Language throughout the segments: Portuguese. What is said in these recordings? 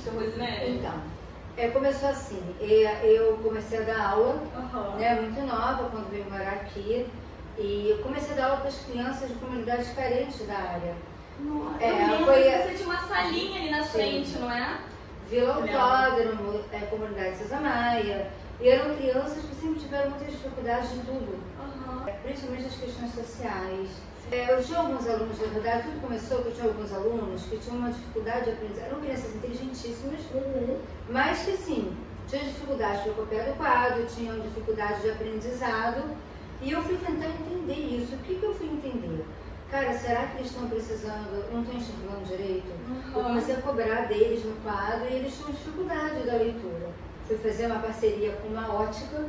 política, Rosinete? Então, começou assim, eu comecei a dar aula, né, muito nova, quando vim morar aqui, e eu comecei a dar aula para as crianças de comunidades carentes da área. Nossa, eu lembro que você tinha uma salinha ali na frente, não é? Vila Autódromo, comunidade César Maia, e eram crianças que sempre tiveram muitas dificuldades de tudo, principalmente as questões sociais. Eu tinha alguns alunos, na verdade, tudo começou que eu tinha alguns alunos que tinham uma dificuldade de aprendizagem, eram crianças inteligentíssimas, mas que assim, tinham dificuldade para copiar do quadro, tinham dificuldade de aprendizado, e eu fui tentar entender isso. O que eu fui entender? Cara, será que eles estão precisando, não estão enxergando direito? Eu comecei a cobrar deles no quadro e eles tinham dificuldade da leitura. Fui fazer uma parceria com uma ótica,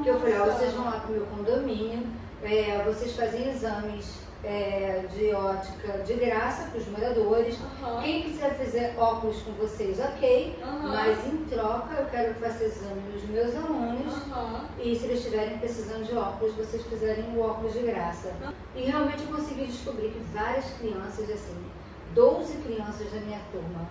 que eu falei, vocês vão lá para o meu condomínio, vocês fazem exames de ótica de graça para os moradores. Quem quiser fazer óculos com vocês, ok, mas em troca eu quero que faça exame nos meus alunos e se eles estiverem precisando de óculos, vocês fizerem o óculos de graça. E realmente eu consegui descobrir que várias crianças, assim, 12 crianças da minha turma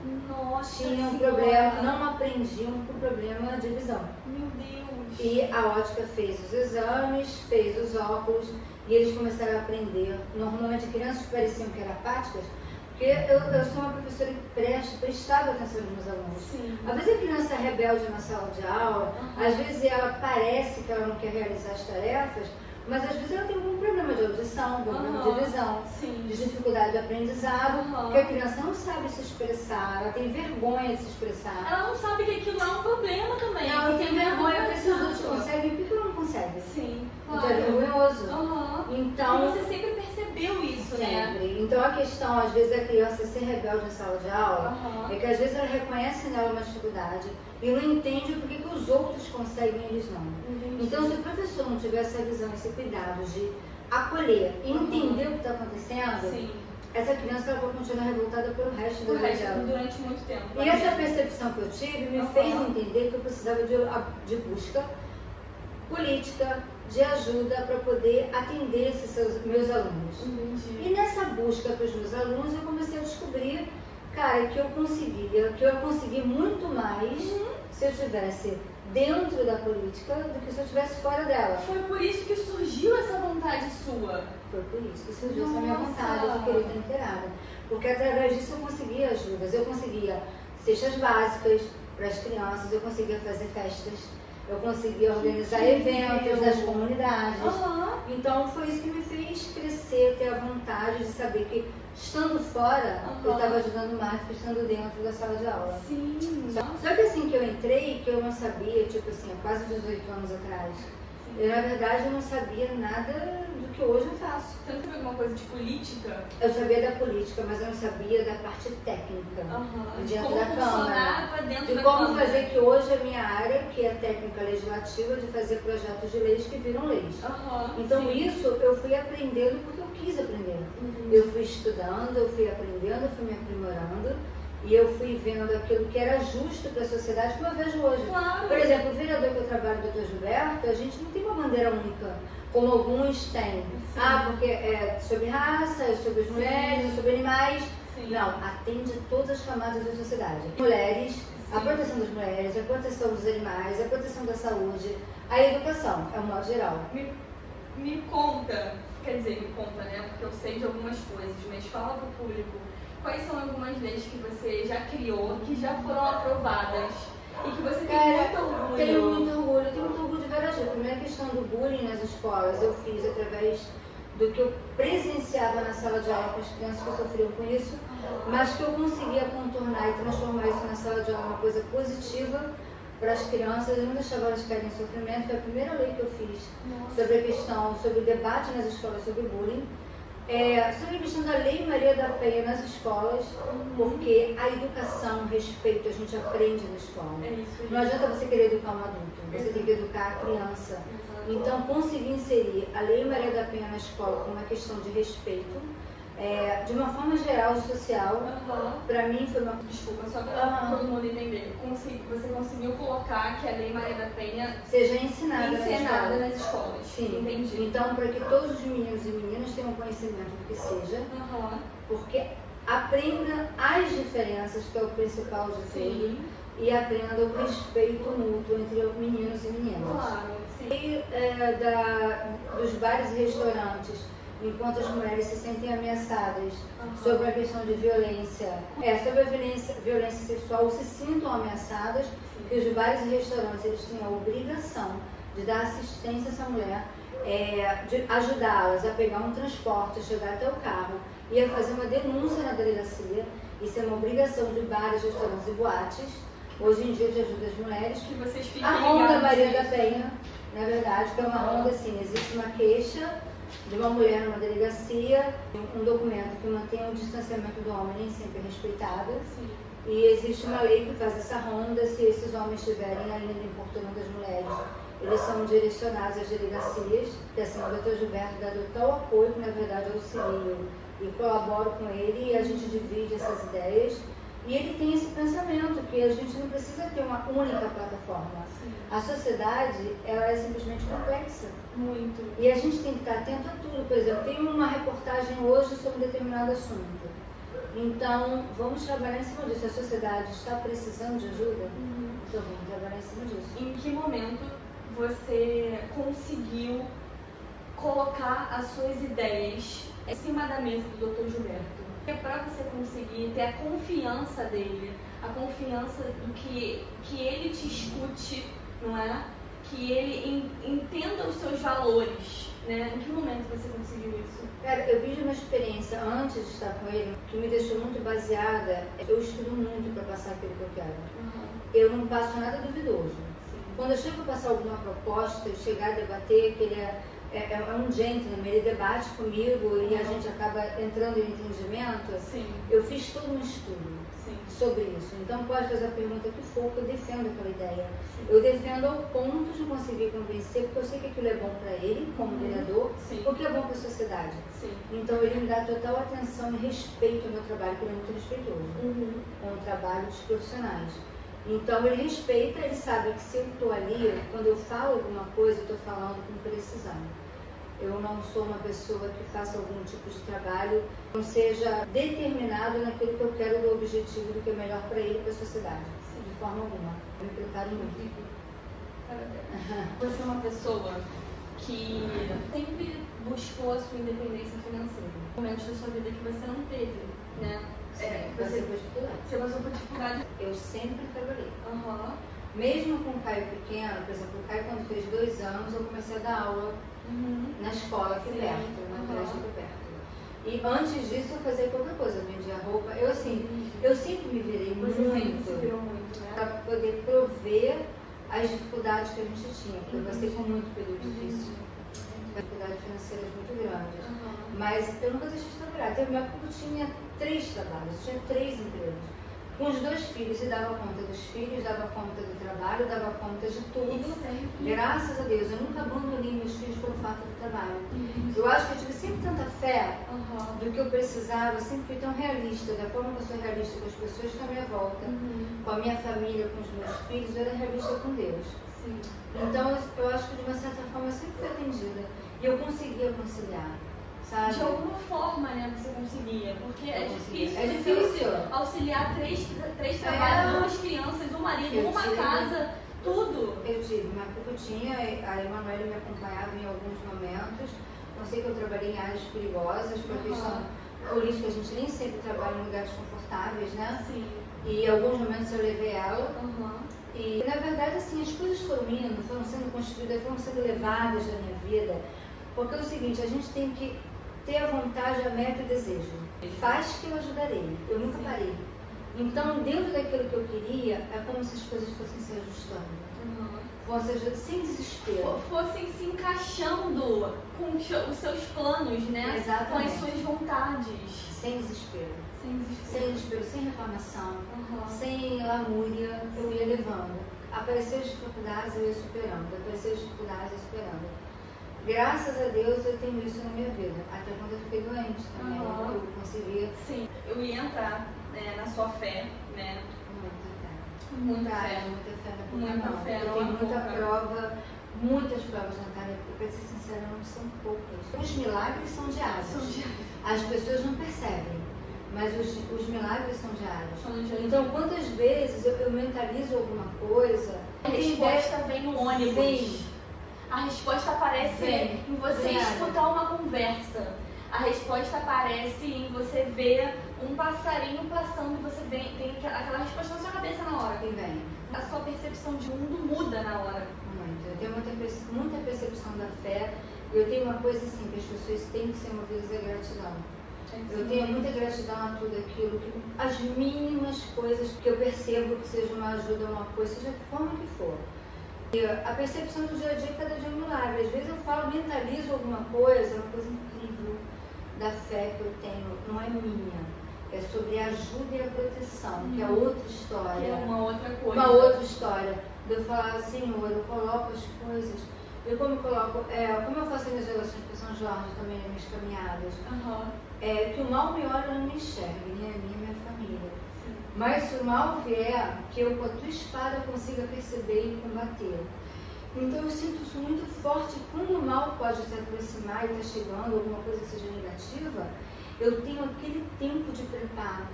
tinham problema, não aprendiam por problema de visão. Meu Deus! E a ótica fez os exames, fez os óculos e eles começaram a aprender. Normalmente crianças que pareciam que eram apáticas, porque eu sou uma professora que prestava atenção nos meus alunos. Sim. Às vezes a criança é rebelde na sala de aula, às vezes ela parece que ela não quer realizar as tarefas, mas às vezes ela tem algum problema de audição, problema de visão, de dificuldade de aprendizado, porque a criança não sabe se expressar, ela tem vergonha de se expressar. Ela não sabe que aquilo é um problema também. Não, ela tem vergonha porque se os outros conseguem, por que ela não consegue? Sim, claro. Então é vergonhoso. Então, e você sempre percebeu isso, sempre. né? Então a questão, às vezes, da criança ser rebelde na sala de aula, é que às vezes ela reconhece nela uma dificuldade e não entende por que os outros conseguem e eles não. Então, se o professor não tiver essa visão, esse cuidado de acolher e entender o que está acontecendo, essa criança ela vai continuar revoltada pelo resto da vida dela. Durante muito tempo. E essa percepção que eu tive me fez entender que eu precisava de busca política, de ajuda para poder atender esses meus alunos. E nessa busca para os meus alunos, eu comecei a descobrir, cara, que eu consegui muito mais se eu estivesse dentro da política do que se eu estivesse fora dela. Foi por isso que surgiu essa vontade sua? Foi por isso que surgiu essa minha vontade de querer estar inteirada. Porque através disso eu conseguia ajudas, eu conseguia cestas básicas para as crianças, eu conseguia fazer festas, eu conseguia organizar eventos das comunidades. Então foi isso que me fez crescer, ter a vontade de saber que estando fora, eu estava ajudando mais do que estando dentro da sala de aula. Só que assim que eu entrei, que eu não sabia, tipo assim, há quase 18 anos atrás, eu na verdade eu não sabia nada do que hoje eu faço. Você não sabia alguma coisa de política? Eu sabia da política, mas eu não sabia da parte técnica, dentro da Câmara, de como fazer que hoje a minha área, que é técnica legislativa, de fazer projetos de leis que viram leis. Então isso eu fui aprendendo porque eu quis aprender. Eu fui estudando, eu fui aprendendo, eu fui me aprimorando. E eu fui vendo aquilo que era justo para a sociedade, como eu vejo hoje. Por exemplo, o vereador que eu trabalho, o Dr. Gilberto, a gente não tem uma bandeira única, como alguns têm. Porque é sobre raça, é sobre as mulheres, é sobre animais. Não, atende a todas as camadas da sociedade. Mulheres, a proteção das mulheres, a proteção dos animais, a proteção da saúde, a educação, é um modo geral. Me conta, quer dizer, me conta, né? Porque eu sei de algumas coisas, mas fala para o público. Quais são algumas leis que você já criou, que já foram aprovadas e que você tem muito orgulho? Tenho muito orgulho de várias coisas. A primeira questão do bullying nas escolas eu fiz através do que eu presenciava na sala de aula com as crianças que sofriam com isso, mas que eu conseguia contornar e transformar isso na sala de aula uma coisa positiva para as crianças, eu não deixava elas caírem em sofrimento. Foi a primeira lei que eu fiz sobre a questão, sobre o debate nas escolas sobre bullying. Sobre a questão da Lei Maria da Penha nas escolas, porque a educação, o respeito, a gente aprende na escola. Não adianta você querer educar um adulto, você tem que educar a criança. Então, conseguir inserir a Lei Maria da Penha na escola como uma questão de respeito, de uma forma geral, social, para mim foi uma... Desculpa, só para todo mundo entender. Você conseguiu colocar que a Lei Maria da Penha seja ensinada nas escolas. Sim. Entendi. Então, para que todos os meninos e meninas tenham conhecimento do que seja, porque aprenda as diferenças, que é o principal de tudo, e aprenda o respeito mútuo entre meninos e meninas. Claro, sim. E dos bares e restaurantes, enquanto as mulheres se sentem ameaçadas sobre a questão de violência, sobre a violência sexual, se sintam ameaçadas, que os bares e restaurantes eles têm a obrigação de dar assistência a essa mulher, de ajudá-las a pegar um transporte, a chegar até o carro e a fazer uma denúncia na delegacia. Isso é uma obrigação de bares, restaurantes e boates, hoje em dia de ajuda às mulheres. Que vocês fiquem a Ronda Maria da disso. Penha, na verdade, que é uma ronda assim, existe uma queixa de uma mulher numa delegacia, um documento que mantém o distanciamento do homem nem sempre é respeitado. Sim. E existe uma lei que faz essa ronda, se esses homens estiverem ainda importunando as mulheres, eles são direcionados às delegacias, que assim, o Dr. Gilberto dá total apoio, que na verdade eu auxilio e colaboro com ele, e a gente divide essas ideias. E ele tem esse pensamento, que a gente não precisa ter uma única plataforma. Sim. A sociedade, ela é simplesmente complexa. Muito. E a gente tem que estar atento a tudo. Por exemplo, tem uma reportagem hoje sobre um determinado assunto. Então, vamos trabalhar em cima disso. A sociedade está precisando de ajuda? Então, vamos trabalhar em cima disso. Em que momento você conseguiu colocar as suas ideias em cima da mesa do Dr. Gilberto? É para você conseguir ter a confiança dele, a confiança do que ele te escute, não é? Que ele entenda os seus valores, né? Em que momento você conseguiu isso? Cara, eu vi uma experiência antes de estar com ele que me deixou muito baseada. Eu estudo muito para passar aquilo que eu quero. Eu não passo nada duvidoso. Sim. Quando eu chego a passar alguma proposta, eu chegar a debater, que ele é um gentleman, ele debate comigo e a gente acaba entrando em entendimento. Sim. Eu fiz todo um estudo Sim. sobre isso. Então pode fazer a pergunta que for, que eu defendo aquela ideia. Eu defendo ao ponto de conseguir convencer, porque eu sei que aquilo é bom para ele, como vereador, Sim. porque é bom para a sociedade. Sim. Então ele me dá total atenção e respeito ao meu trabalho, que ele é muito respeitoso com o trabalho dos profissionais. Então ele respeita, ele sabe que se eu estou ali, quando eu falo alguma coisa, eu estou falando com precisão. Eu não sou uma pessoa que faça algum tipo de trabalho, não seja determinado naquilo que eu quero do objetivo do que é melhor para ele e para a sociedade. De forma alguma. Eu me preparo muito. Você é uma pessoa que sempre buscou a sua independência financeira. Momentos da sua vida que você não teve, né? Você passou por dificuldade. Eu sempre trabalhei. Mesmo com o Caio pequeno, por exemplo, o Caio quando fez 2 anos, eu comecei a dar aula na escola aqui perto, na creche aqui perto. E antes disso eu fazia qualquer coisa, eu vendia roupa. Eu sempre me virei muito para poder prover as dificuldades que a gente tinha, porque eu passei por muito período difícil. Dificuldades financeiras muito grandes. Mas eu nunca deixei de trabalhar. Teve uma época que eu tinha 3 trabalhos, eu tinha 3 empregos. Com os 2 filhos, e dava conta dos filhos, dava conta do trabalho, dava conta de tudo. Graças a Deus, eu nunca abandonei meus filhos pelo fato do trabalho. Eu acho que eu tive sempre tanta fé do que eu precisava, eu sempre fui tão realista, da forma que eu sou realista com as pessoas que estão à minha volta, com a minha família, com os meus filhos, eu era realista com Deus. Então, eu acho que de uma certa forma eu sempre fui atendida. E eu conseguia conciliar. Sabe? De alguma forma, né, você conseguia, porque é difícil. É difícil. Auxiliar três trabalhos, 2 crianças, um marido, uma casa, tudo. Eu tive, uma época eu tinha, a Emanuele me acompanhava em alguns momentos. Eu sei que eu trabalhei em áreas perigosas, por questão política, a gente nem sempre trabalha em lugares confortáveis, né? Sim. E em alguns momentos eu levei ela. E na verdade, assim, as coisas foram indo, foram sendo construídas, foram sendo levadas na minha vida. Porque é o seguinte, a gente tem que ter a vontade, a meta e o desejo. Faz que eu ajudarei. Eu nunca parei. Então, dentro daquilo que eu queria, é como se as coisas fossem se ajustando. Ou seja, sem desespero. Fossem se encaixando com os seus planos, né? Exatamente. Com as suas vontades. Sem desespero. Sem desespero. Sem desespero, sem reclamação, sem lamúria, eu ia levando. Apareceram as dificuldades, eu ia superando. Apareceram as dificuldades, eu ia superando. Graças a Deus eu tenho isso na minha vida. Até quando eu fiquei doente também, eu consegui. Sim, eu ia entrar na sua fé, né? Muita fé. Muita fé. Eu tenho muita prova, muitas provas, Natália, porque para ser sincera, não são poucas. Os milagres são diários. As pessoas não percebem. mas os milagres são diários. Então, quantas vezes eu mentalizo alguma coisa... A resposta vem no ônibus. Vem. A resposta aparece em você escutar uma conversa. A resposta aparece em você ver um passarinho passando e você tem aquela resposta na sua cabeça na hora. E vem. A sua percepção de mundo muda na hora. Muito. Eu tenho muita percepção da fé. Eu tenho uma coisa assim, que as pessoas têm que ser movidas à gratidão. Eu tenho muita gratidão a tudo aquilo, as mínimas coisas que eu percebo que seja uma ajuda, uma coisa, seja como que for. E a percepção do dia a dia, cada dia é um milagre. Às vezes eu falo, mentalizo alguma coisa, uma coisa incrível da fé que eu tenho, não é minha. É sobre a ajuda e a proteção, que é outra história. Que é uma outra coisa. Uma outra história. De eu falar, Senhor, eu coloco as coisas. Como eu faço as minhas relações com São Jorge também, nas minhas caminhadas, que o mal me olha e não me enxergue, nem a minha e minha família. Sim. Mas se o mal vier, que eu com a tua espada consiga perceber e combater. Então eu sinto isso muito forte. Quando o mal pode se aproximar e está chegando, alguma coisa que seja negativa, eu tenho aquele tempo de preparo,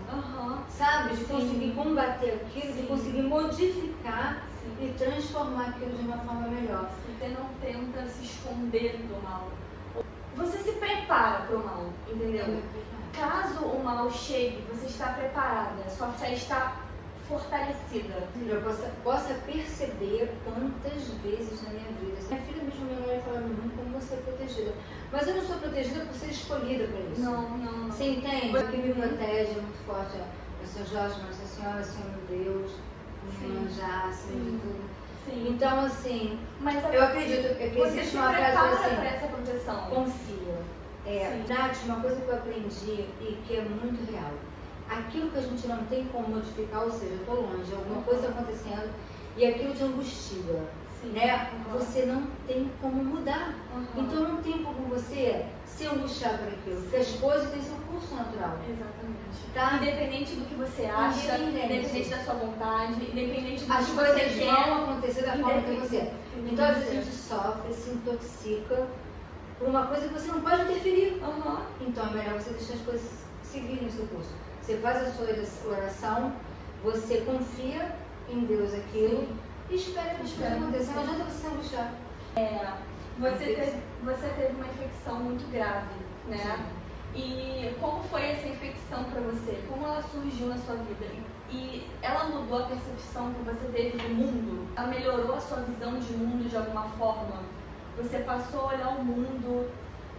sabe? De conseguir combater aquilo, de conseguir modificar e transformar aquilo de uma forma melhor. Você não tenta se esconder do mal. Você se prepara para o mal, entendeu? Caso o mal chegue, você está preparada, sua fé está fortalecida. Eu possa perceber quantas vezes na minha vida. Minha filha mesmo me olha e fala, como você é protegida. Mas eu não sou protegida por ser escolhida para isso. Não. Você entende? O que me protege é muito forte. É São Jorge, Nossa Senhora, Senhor meu Deus, Iemanjá, acima de tudo. Sim. Então, assim, mas eu acredito que existe uma frase assim, para essa proteção. Confia. Nath, uma coisa que eu aprendi e que é muito real. Aquilo que a gente não tem como modificar, ou seja, eu estou longe, alguma coisa acontecendo e aquilo te angustia, né? Você não tem como mudar. Então não tem como você se angustiar por aquilo, porque as coisas têm seu curso natural. Exatamente. Tá? Independente do que você acha, independente da sua vontade, independente do as que coisas você quer, vão acontecer da forma que você. Então às vezes a gente sofre, se intoxica por uma coisa que você não pode interferir. Então é melhor você deixar as coisas seguirem o seu curso. Você faz a sua oração, você confia em Deus aquilo e espera que as coisas aconteçam. Não adianta você se angustiar. Você teve uma infecção muito grave, né? E como foi essa infecção para você? Como ela surgiu na sua vida? E ela mudou a percepção que você teve do mundo? Ela melhorou a sua visão de mundo de alguma forma? Você passou a olhar o mundo,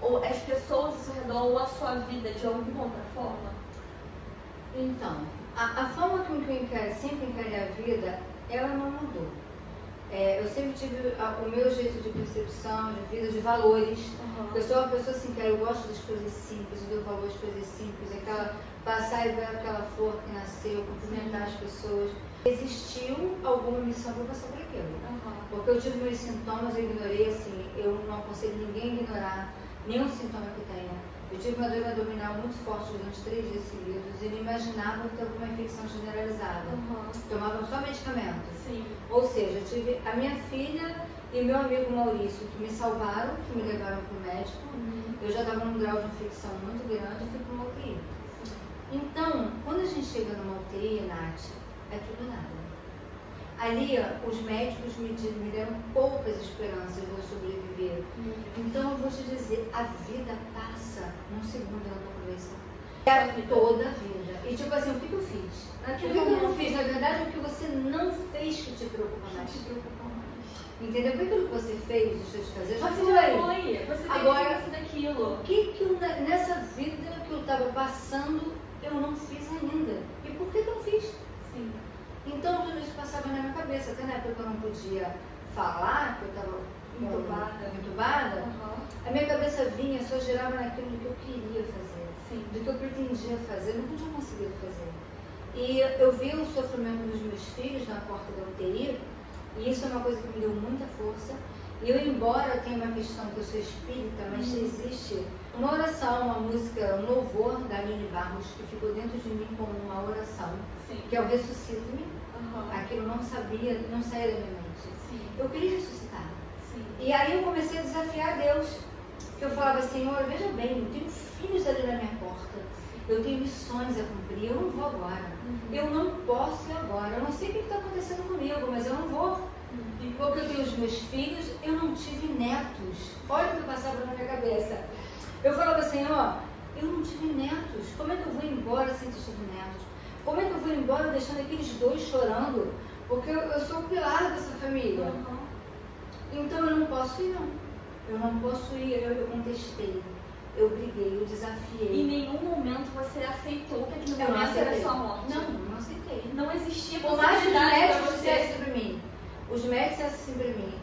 ou as pessoas ao seu redor, ou a sua vida de alguma outra forma? Então, a forma como eu sempre encarei a vida, ela não mudou. Eu sempre tive o meu jeito de percepção, de vida, de valores. Eu sou uma pessoa assim, que eu gosto das coisas simples, eu dou valor às coisas simples, passar e ver aquela flor que nasceu, cumprimentar as pessoas. Existiu alguma missão para passar por aquilo. Porque eu tive meus sintomas, eu ignorei, assim, eu não aconselho ninguém a ignorar nenhum sintoma que tenha. Eu tive uma dor abdominal muito forte durante 3 dias seguidos e não imaginava que estava uma infecção generalizada. Tomava só medicamento. Ou seja, eu tive a minha filha e meu amigo Maurício que me salvaram, que me levaram para o médico. Eu já estava num grau de infecção muito grande e fui para uma UTI. Então, quando a gente chega numa UTI, Nath, é tudo nada. Ali, os médicos me deram poucas esperanças de eu sobreviver. Então, eu vou te dizer, a vida passa num segundo na tua cabeça. Toda a vida. E tipo assim, o que eu fiz? O que eu não fiz? Na verdade, o que você não fez que te preocupa mais. Entendeu? Porque aquilo que você fez, deixou de fazer, já foi. Você agora, isso daquilo. O que nessa vida que eu estava passando, eu não fiz ainda? E por que eu não fiz? Então, tudo isso passava na minha cabeça. Até na época que eu não podia falar, que eu estava entubada, a minha cabeça vinha, só girava naquilo que eu queria fazer, do que eu pretendia fazer, eu não podia conseguir fazer. E eu vi o sofrimento dos meus filhos na porta da UTI, e isso é uma coisa que me deu muita força. E eu, embora tenha uma questão que eu sou espírita, mas existe uma oração, uma música, um louvor da Aline Barros, que ficou dentro de mim como uma oração, que é o Ressuscita-me. Aquilo não saía da minha mente. Eu queria ressuscitar. E aí eu comecei a desafiar a Deus. Que eu falava, Senhor, veja bem, eu tenho filhos ali na minha porta. eu tenho missões a cumprir, eu não vou agora. Eu não posso ir agora. Eu não sei o que está acontecendo comigo, mas eu não vou. Porque eu tenho os meus filhos, eu não tive netos. Olha o que passava na minha cabeça. Eu falava, Senhor, eu não tive netos. Como é que eu vou embora sem ter tido netos? Como é que eu vou embora deixando aqueles dois chorando? Porque eu sou o pilar dessa família. Então eu não posso ir, não. Eu não posso ir. Eu contestei. Eu briguei, eu desafiei. Em nenhum momento você aceitou que aquele momento era sua morte? Não aceitei. Não existia por mais que os possibilidade médicos pra dissessem você. pra mim, os médicos dissessem assim pra mim,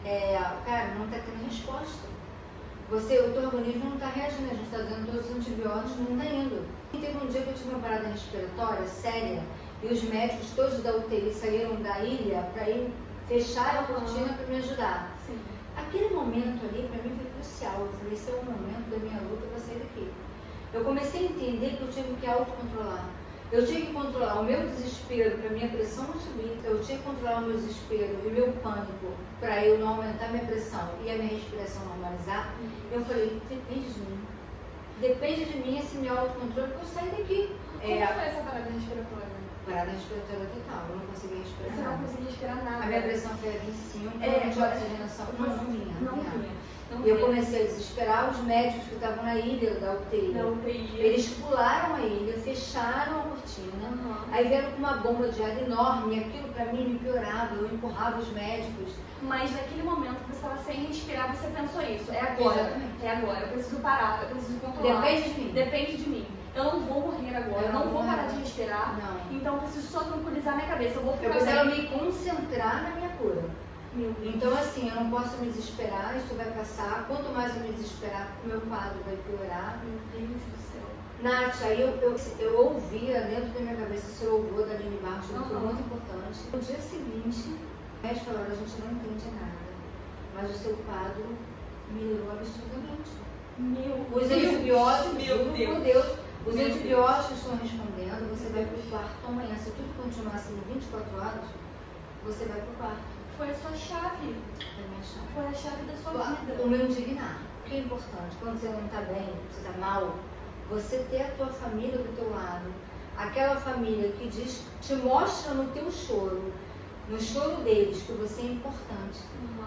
cara, não está tendo resposta. O teu organismo não está reagindo, a gente está dando todos os antibióticos, não está indo. E teve um dia que eu tive uma parada respiratória séria e os médicos todos da UTI saíram da ilha para ir fechar a cortina para me ajudar. Sim. Aquele momento ali para mim foi crucial. Eu falei, esse é o momento da minha luta para sair daqui. Eu comecei a entender que eu tinha que autocontrolar. Eu tinha que controlar o meu desespero para minha pressão não subir. Eu tinha que controlar o meu desespero e o meu pânico para eu não aumentar minha pressão e a minha respiração normalizar. Eu falei, depende de mim. Depende de mim esse meu autocontrole para eu sair daqui. Como foi essa parada respiratória? Parada respiratória total. Eu não conseguia respirar Você nada. não conseguia respirar nada. A minha pressão foi a 25, a oxigenação não vinha. Não vinha. E eu comecei a desesperar os médicos que estavam na ilha da UTI. Eles pularam a ilha, fecharam a cortina, aí vieram com uma bomba de ar enorme, e aquilo para mim me piorava, eu empurrava os médicos. Mas naquele momento que você estava sem respirar, você pensou isso, é agora, Exatamente. é agora, eu preciso parar, eu preciso controlar. Depende de mim. Depende de mim. Eu não vou morrer agora, eu não vou parar de respirar, então eu preciso só tranquilizar minha cabeça, eu vou ficar bem. Eu me concentrar na minha cura. Então, assim, eu não posso me desesperar, isso vai passar. Quanto mais eu me desesperar, meu quadro vai piorar. Meu Deus do céu. Nath, aí eu ouvia dentro da minha cabeça esse louvor da Aline Barros, que foi muito importante. No dia seguinte, o médico falou, a gente não entende nada, mas o seu quadro melhorou absurdamente. Os antibióticos, meu Deus, os antibióticos estão respondendo, você vai para o quarto amanhã. Se tudo continuar assim 24 horas, você vai para o quarto. Foi a sua chave. Foi a chave da sua vida. O meu indignar. O que é importante? Quando você não está bem, você está mal, você ter a tua família do teu lado. Aquela família que te mostra no teu choro, no choro deles, que você é importante.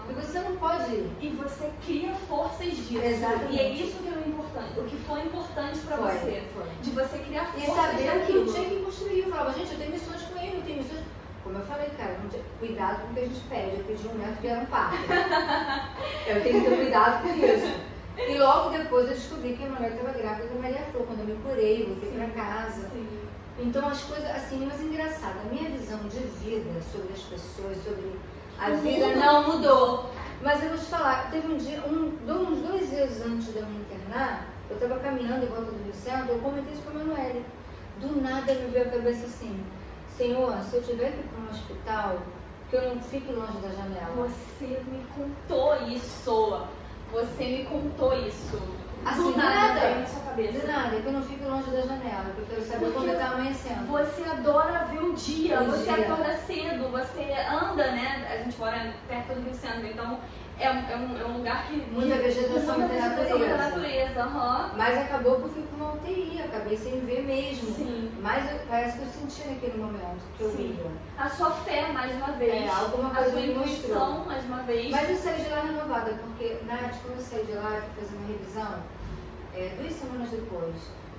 E você não pode ir. E você cria forças disso. Exatamente. E é isso que é importante. O que foi importante para você. De você criar forças. E saber que eu tinha que construir. Eu falava, gente, eu tenho missões com ele, eu tenho missões. Como eu falei, cara, cuidado com o que a gente pede. Eu pedi um neto que era um parto. Eu tenho que ter cuidado com isso. E logo depois eu descobri que a mulher estava grávida da Maria Flor. Quando eu me curei, voltei para casa. Então as coisas, assim, mas engraçado, a minha visão de vida sobre as pessoas, sobre a vida não mudou. Mas eu vou te falar, teve um dia, uns 2 dias antes de eu me internar, eu estava caminhando em volta do Rio Centro, eu comentei isso com a Manoel. Do nada me veio a cabeça assim, Senhor, se eu tiver que ir para um hospital, que eu não fique longe da janela. Você me contou isso. Você me contou isso. Assim, do nada veio na sua cabeça. Do nada, que eu não fique longe da janela, porque eu quero saber quando está amanhecendo. Você adora ver o dia, você acorda cedo, você anda, né? A gente mora perto do Rio Centro, então é um lugar que... Muita vegetação da natureza. Mas acabou que eu fui com uma UTI, acabei sem ver mesmo. Sim. Mas parece que eu senti naquele momento que eu via. A sua fé, mais uma vez. Alguma coisa a sua intuição, mais uma vez. Mas eu saí de lá renovada, porque, Nath, quando eu saí de lá, eu fui fazer uma revisão, 2 semanas depois.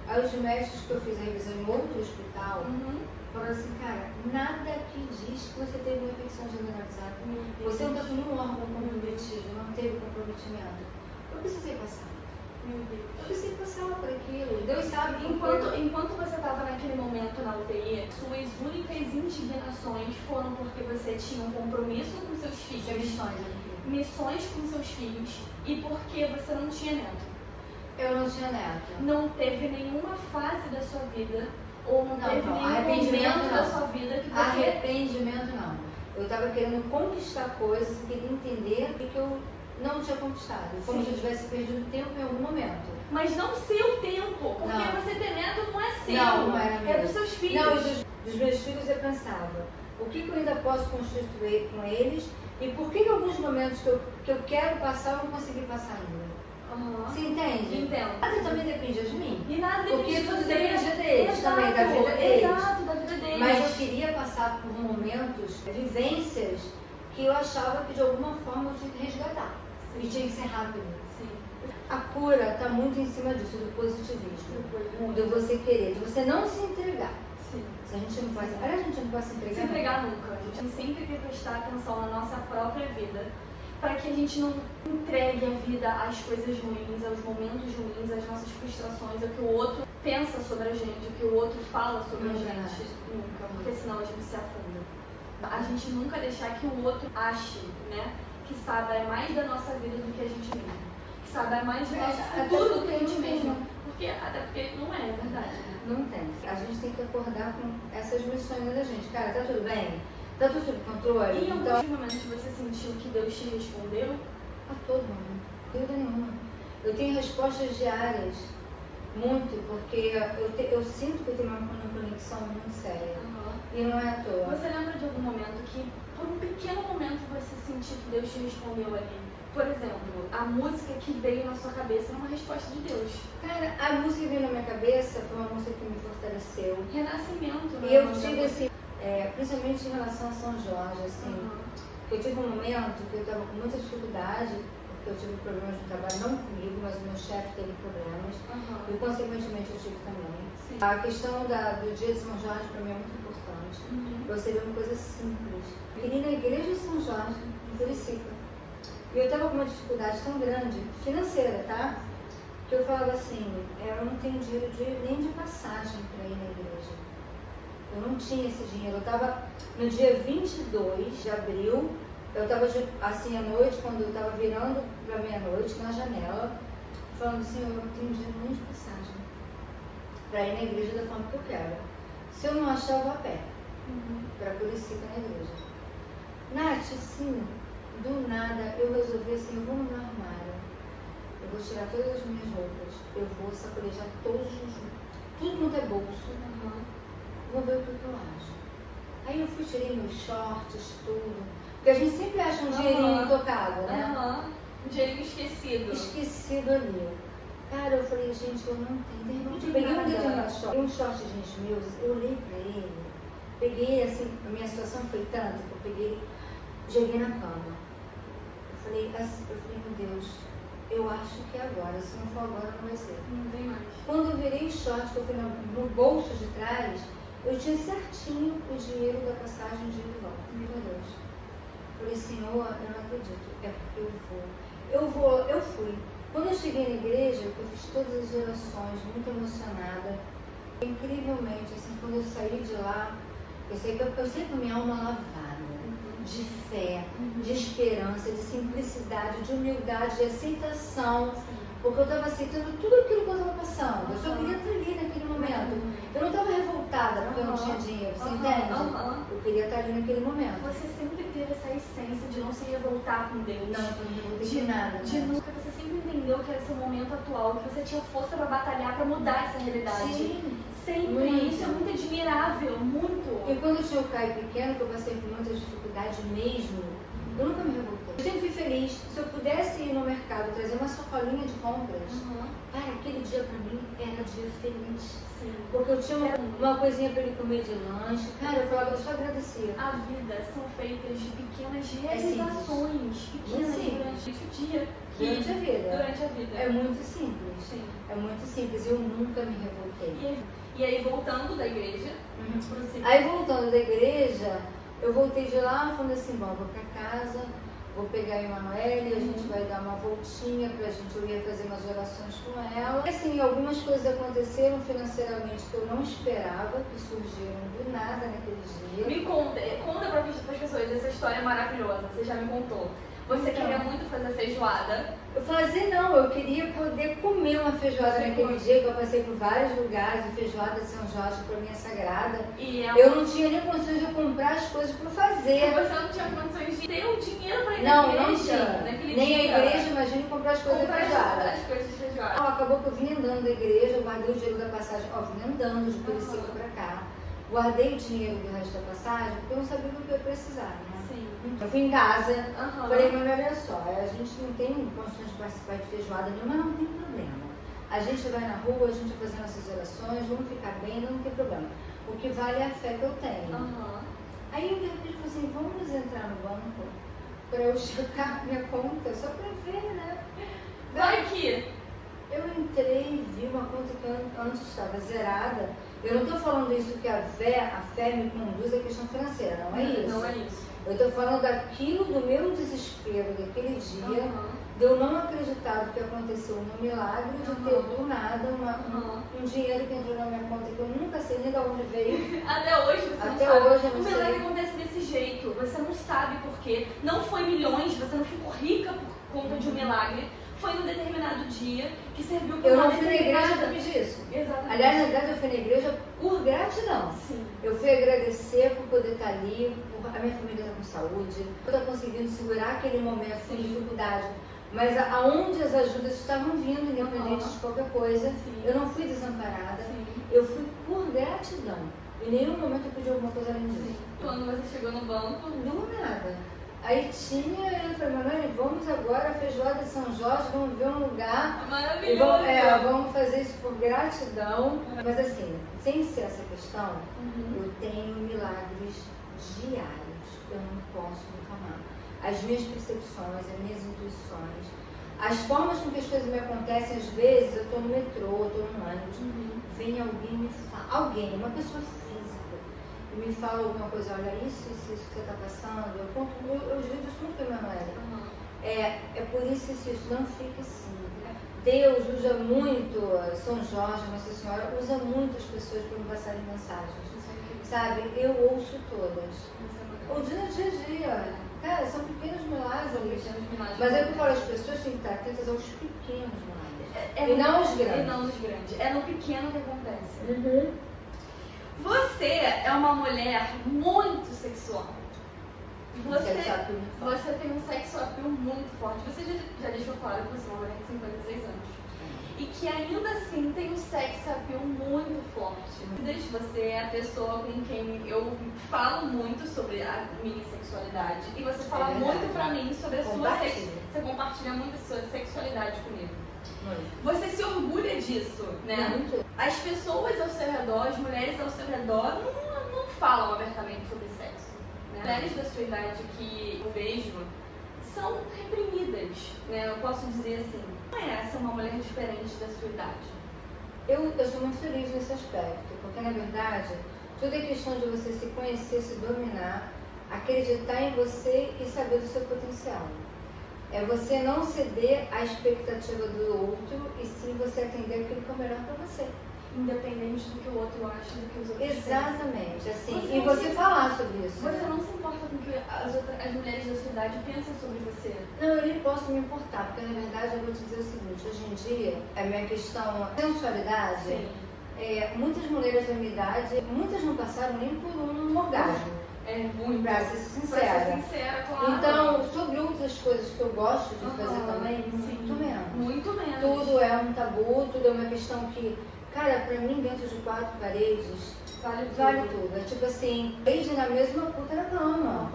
Aí os médicos que eu fiz a revisão em outro hospital, falaram assim, cara, nada que diz que você teve uma infecção generalizada. Você não está com nenhum órgão comprometido, não teve comprometimento. Eu precisei passar. Eu precisei passar por aquilo. Deus sabe. Enquanto você estava naquele momento na UTI, suas únicas indignações foram porque você tinha um compromisso com seus filhos. Missões com seus filhos. E porque você não tinha neto. Eu não tinha neto. Não teve nenhuma fase da sua vida, ou não teve nenhum momento da sua vida que você... Arrependimento não. Eu estava querendo conquistar coisas, queria entender o que eu não tinha conquistado. Como se eu tivesse perdido tempo em algum momento. Mas não seu tempo, porque você ter neto não é seu. Não era meu. É dos seus filhos. Não, dos meus filhos eu pensava, o que eu ainda posso construir com eles e por que em alguns momentos que eu quero passar eu não consegui passar ainda. Você entende? Entendo. Nada também dependia de mim. E nada dependia de você. Dependia deles. também da vida deles. Exato, da vida deles. Mas eu queria passar por momentos, vivências, que eu achava que de alguma forma eu tinha que resgatar. Sim. E tinha que ser rápido. Sim. A cura está muito em cima disso, do positivismo. De você querer, de você não se entregar. Sim. Se a gente não pode, a gente não pode se entregar. Se entregar nunca. A gente sempre tem que prestar atenção na nossa própria vida. Para que a gente não entregue a vida às coisas ruins, aos momentos ruins, às nossas frustrações, ao que o outro pensa sobre a gente, o que o outro fala sobre a gente. Nunca, porque senão a gente se afunda. A gente nunca deixar que o outro ache, né, que saiba mais da nossa vida do que a gente mesmo. Que saiba mais do nosso futuro do que a gente mesmo. Até porque não é verdade. Né? Não tem. A gente tem que acordar com essas missões da gente. Cara, tá tudo bem? Tá tudo sob controle? E em alguns momentos você sentiu que Deus te respondeu? A todo momento. Dúvida nenhuma. Eu tenho respostas diárias. Muito, porque eu sinto que eu tenho uma conexão muito séria. E não é à toa. Você lembra de algum momento que, por um pequeno momento, você sentiu que Deus te respondeu ali? Por exemplo, a música que veio na sua cabeça era uma resposta de Deus. Cara, a música que veio na minha cabeça foi uma música que me fortaleceu. Renascimento, né? E eu tive assim, principalmente em relação a São Jorge, assim, eu tive um momento que eu estava com muita dificuldade, porque eu tive problemas no trabalho, não comigo, mas o meu chefe teve problemas, e consequentemente eu tive também. Sim. A questão do dia de São Jorge para mim é muito importante. Você vê uma coisa simples. Eu queria ir na igreja de São Jorge, em Curicica. E eu estava com uma dificuldade tão grande, financeira, tá? Que eu falava assim, eu não tenho dinheiro nem de passagem para ir na igreja. Eu não tinha esse dinheiro. Eu estava no dia 22 de abril, eu estava assim à noite, quando eu estava virando para meia-noite, na janela, falando assim, eu não tenho dinheiro nem de passagem para ir na igreja da forma que eu quero. Se eu não achar, eu vou a pé, para Curicica na igreja. Nath, sim, do nada, eu resolvi assim, eu vou no meu armário, eu vou tirar todas as minhas roupas, eu vou sacolejar tudo quanto é bolso, vou ver o que eu acho. Aí eu fui, tirei meus shorts, tudo, porque a gente sempre acha um dinheirinho intocado, né? Um dinheirinho esquecido. Esquecido ali. Cara, eu falei, gente, eu não tenho. De repente eu peguei um determinado short, um short de gente meus, eu olhei pra ele, peguei assim, a minha situação foi tanta que eu peguei, joguei na cama. Eu falei, meu Deus, eu acho que é agora, se não for agora não vai ser. Não tem mais. Quando eu virei o short, que eu fui no bolso de trás, eu tinha certinho o dinheiro da passagem de ida e volta. Meu Deus. Eu falei, Senhor, eu não acredito, é porque eu fui. Quando eu cheguei na igreja, eu fiz todas as orações, muito emocionada. Incrivelmente, assim, quando eu saí de lá, eu sei que a minha alma lavada, de fé, de esperança, de simplicidade, de humildade, de aceitação, porque eu estava aceitando tudo aquilo que eu estava passando. Eu só queria estar ali naquele momento. Eu não estava revoltada porque eu não tinha dinheiro, você entende? Eu queria estar ali naquele momento. Você sempre teve essa essência de não se revoltar com Deus. Não, eu não me revoltei de nada. De nunca, você sempre entendeu que era seu momento atual, que você tinha força para batalhar, para mudar essa realidade. Sim. Sempre. Muito. Isso é muito admirável, muito. E quando eu tinha o Caio pequeno, que eu passei por muitas dificuldades mesmo, eu nunca me revoltei. Eu sempre fui feliz. Se eu pudesse ir no mercado trazer uma sacolinha de compras, cara, aquele dia pra mim era dia feliz. Sim. Porque eu tinha uma coisinha pra ele comer de lanche. Cara, eu falava, eu só agradecia. A vida são feitas de pequenas realizações. Pequenas durante o dia. Durante a vida. Durante a vida. É muito simples. Sim. É muito simples. Eu nunca me revoltei. E aí, voltando da igreja, Aí, voltando da igreja, eu voltei de lá falando assim, bom, vou pra casa, vou pegar a Emanuele, a gente vai dar uma voltinha eu ia fazer umas orações com ela. E assim, algumas coisas aconteceram financeiramente que eu não esperava, que surgiram do nada naquele dia. Me conta para as pessoas essa história maravilhosa, você já me contou. Você queria muito fazer feijoada. Eu queria poder comer uma feijoada naquele dia, que eu passei por vários lugares, a feijoada de São Jorge para mim é sagrada. Eu não tinha nem condições de comprar as coisas para fazer. Você não tinha condições de ter o dinheiro para ir na igreja? Não tinha. Nem a igreja, imagina comprar as coisas da feijoada. Acabou que eu vim andando da igreja, eu guardei o dinheiro da passagem, vim andando de Curicica para cá. Guardei o dinheiro do resto da passagem, porque eu não sabia o que eu ia precisar, né? Sim. Eu fui em casa, falei, mas olha só, a gente não tem condições de participar de feijoada nenhuma, mas não tem problema. a gente vai na rua, a gente vai fazendo essas orações, vamos ficar bem, não tem problema. O que vale é a fé que eu tenho. Aí eu de repente falei assim, vamos entrar no banco para eu checar minha conta, só para ver, né? Vai que eu entrei, vi uma conta que antes estava zerada. Eu não estou falando isso que a fé me conduz à questão financeira, não é isso. Não é isso. Eu estou falando daquilo do meu desespero daquele dia, de eu não acreditar que aconteceu um milagre, de ter do nada um dinheiro que entrou na minha conta que eu nunca sei nem de onde veio. Até hoje você Até não sabe. hoje eu não O sei. milagre acontece desse jeito. Você não sabe por quê. Não foi milhões, você não ficou rica por conta de um milagre. Foi num determinado dia que serviu para eu uma não fui na igreja determinada... por disso. Exatamente. Aliás, na verdade, eu fui na igreja por gratidão. Sim. Eu fui agradecer por poder estar ali, por a minha família estar com saúde, eu estar conseguindo segurar aquele momento sem dificuldade. Mas aonde as ajudas estavam vindo, independente de qualquer coisa, eu não fui desamparada, eu fui por gratidão. Em nenhum momento eu pedi alguma coisa além disso. Quando você chegou no banco, Não nada. Aí tinha, eu falei, Manoel, vamos agora, feijoada de São Jorge, vamos ver um lugar. Maravilhoso! Vamos fazer isso por gratidão. Mas assim, sem ser essa questão, eu tenho milagres diários. Eu não posso reclamar. As minhas percepções, as minhas intuições, as formas com que as coisas me acontecem, às vezes eu estou no metrô, estou no ônibus, vem alguém e me fala, uma pessoa física, e me fala alguma coisa, olha, isso que você está passando, eu digo isso muito para a Manoela. É por isso, não fique assim. Deus usa muito, São Jorge, Nossa Senhora, usa muito as pessoas para me passarem mensagens. Sabe, eu ouço todas. O dia a dia, cara, são pequenos milagres. Mas é o que eu falo, as pessoas têm que estar atentas aos pequenos milagres. E não os grandes. E não os grandes. É no pequeno que acontece. Você é uma mulher muito sexual. Você tem um sex appeal muito forte. Você já deixou claro que você é uma mulher de 56 anos. E que ainda assim tem um sex appeal muito forte. Você é a pessoa com quem eu falo muito sobre a minha sexualidade. E você fala muito pra mim sobre a sua sexualidade. Você compartilha muito a sua sexualidade comigo. Você se orgulha disso, né? Muito. As pessoas ao seu redor, as mulheres ao seu redor, não falam abertamente sobre sexo. Né? Mulheres da sua idade que eu vejo são reprimidas, né? Eu posso dizer assim, não é essa uma mulher diferente da sua idade? Eu sou muito feliz nesse aspecto, porque na verdade, tudo é questão de você se conhecer, se dominar, acreditar em você e saber do seu potencial. É você não ceder à expectativa do outro e sim você atender aquilo que é o melhor para você. Independente do que o outro acha, do que os outros Exatamente, pensam. assim, e você falar sobre isso. Você não se importa com o que as mulheres da sua idade pensam sobre você? Não, eu nem posso me importar, porque na verdade eu vou te dizer o seguinte, hoje em dia, a minha questão sensualidade, muitas mulheres da minha idade, muitas não passaram nem por um orgasmo. Muito. Pra ser sincera. Claro. Então, sobre outras coisas que eu gosto de fazer também, muito menos. Muito menos. Tudo é um tabu, tudo é uma questão que, cara, pra mim, dentro de 4 paredes, vale tudo. É tipo assim, desde na mesma puta na cama.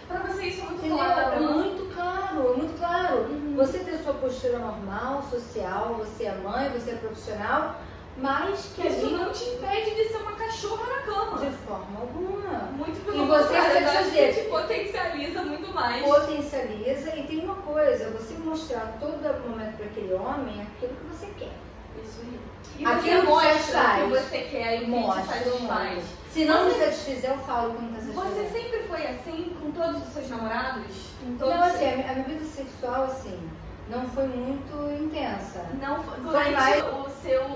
Pra você isso é muito Entendeu? claro. É muito claro, é muito claro. Você tem a sua postura normal, social, você é mãe, você é profissional, mas que isso não te impede de ser uma cachorra na cama. De forma alguma. Muito pelo E você contrário, dizer, te potencializa muito mais. Potencializa e tem uma coisa, você mostrar todo momento para aquele homem aquilo que você quer. Isso aí. E aquilo você mostra o que você quer e o que mostra, te satisfaz. Se não me satisfizer, eu falo que não está satisfazendo. Você sempre foi assim com todos os seus namorados? Não, assim, a minha vida sexual, assim, não foi muito intensa. Não foi durante mais...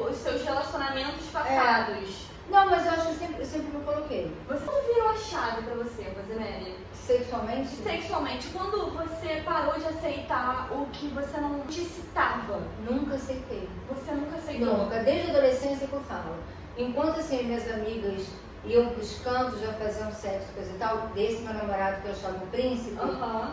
os seus relacionamentos passados. Não, mas eu acho que eu sempre me coloquei. Você não virou a chave pra você, Rosemary? Sexualmente? Sexualmente. Quando você parou de aceitar o que você não te excitava? Nunca aceitei. Você nunca aceitou? Nunca. Desde a adolescência que eu falo. Enquanto assim, minhas amigas iam pros cantos, já faziam sexo, coisa e tal, desse meu namorado que eu achava um príncipe,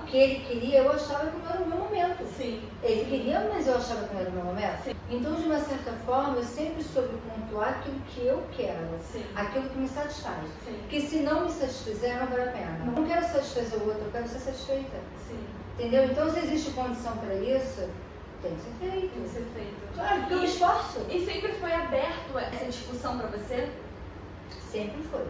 que ele queria, eu achava que não era o meu momento. Sim. Ele queria, mas eu achava que não era o meu momento. Sim. Então, de uma certa forma, eu sempre soube pontuar aquilo que eu quero, aquilo que me satisfaz. Sim. Porque se não me satisfizer, não vale a pena. Eu não quero satisfazer o outro, eu quero ser satisfeita. Sim. Entendeu? Então, se existe condição para isso, Tem que ser feito. Tem que ser feito. Claro, porque eu me esforço. E sempre foi aberto essa discussão pra você? Sempre foi.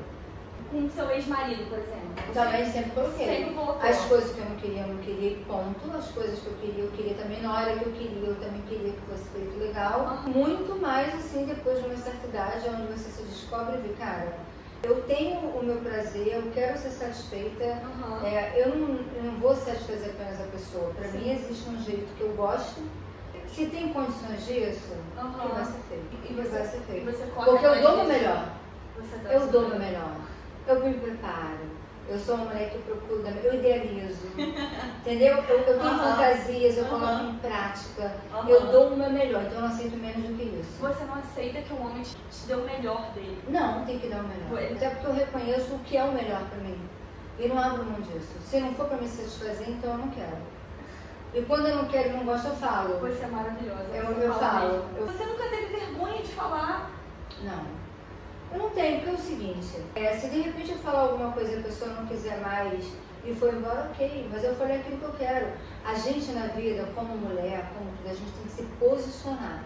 Com o seu ex-marido, por exemplo? Também sempre coloquei. Sempre colocou. As coisas que eu não queria, ponto. As coisas que eu queria também. Na hora que eu também queria que fosse feito legal. Muito mais assim, depois de uma certa idade, onde você se descobre e vê, cara, eu tenho o meu prazer, eu quero ser satisfeita. Eu não vou satisfazer apenas a pessoa. Para mim existe um jeito que eu gosto. Se tem condições disso, que vai ser feito. E vai ser feito. Porque eu dou o meu melhor. Eu dou o meu melhor. Eu me preparo. Eu sou uma mulher que procuro, eu idealizo. Entendeu? Eu tenho fantasias, eu coloco em prática. Eu dou o meu melhor, então eu não aceito menos do que isso. Você não aceita que um homem te dê o melhor dele? Não, tem que dar o melhor. Até porque eu reconheço o que é o melhor pra mim. E não abro mão disso. Se não for pra me satisfazer, então eu não quero. E quando eu não quero e não gosto, eu falo. Você é maravilhosa. Eu falo. Você nunca teve vergonha de falar? Não. Eu não tenho, porque é o seguinte, se de repente eu falar alguma coisa e a pessoa não quiser mais e for embora, ok, mas eu falei aquilo que eu quero. A gente na vida, como mulher, como tudo, a gente tem que se posicionar.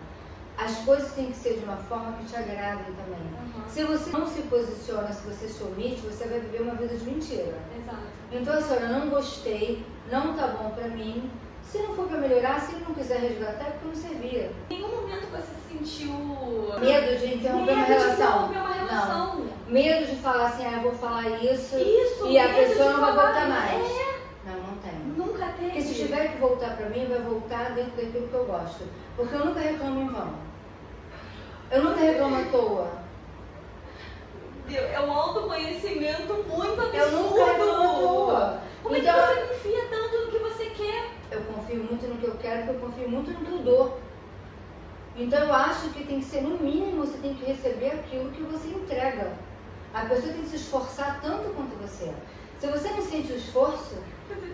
As coisas têm que ser de uma forma que te agradem também. Se você não se posiciona, se você se omite, você vai viver uma vida de mentira. Exato. Então assim, olha, não gostei, não tá bom pra mim. Se não for pra melhorar, se ele não quiser resgatar, é porque não servia. Em nenhum momento você sentiu medo de interromper uma relação? Não. Medo de falar assim, eu vou falar isso e a pessoa não vai voltar mais. Não tenho. Nunca teve. Porque se tiver que voltar pra mim, vai voltar dentro daquilo que eu gosto. Porque eu nunca reclamo em vão. Eu nunca reclamo à toa. É um autoconhecimento muito absurdo. Eu nunca reclamo à toa. Como então, é que você confia tanto no que você quer? Eu confio muito no que eu quero, porque eu confio muito no que eu dou. Então eu acho que tem que ser, no mínimo, você tem que receber aquilo que você entrega. A pessoa tem que se esforçar tanto quanto você. Se você não sente o esforço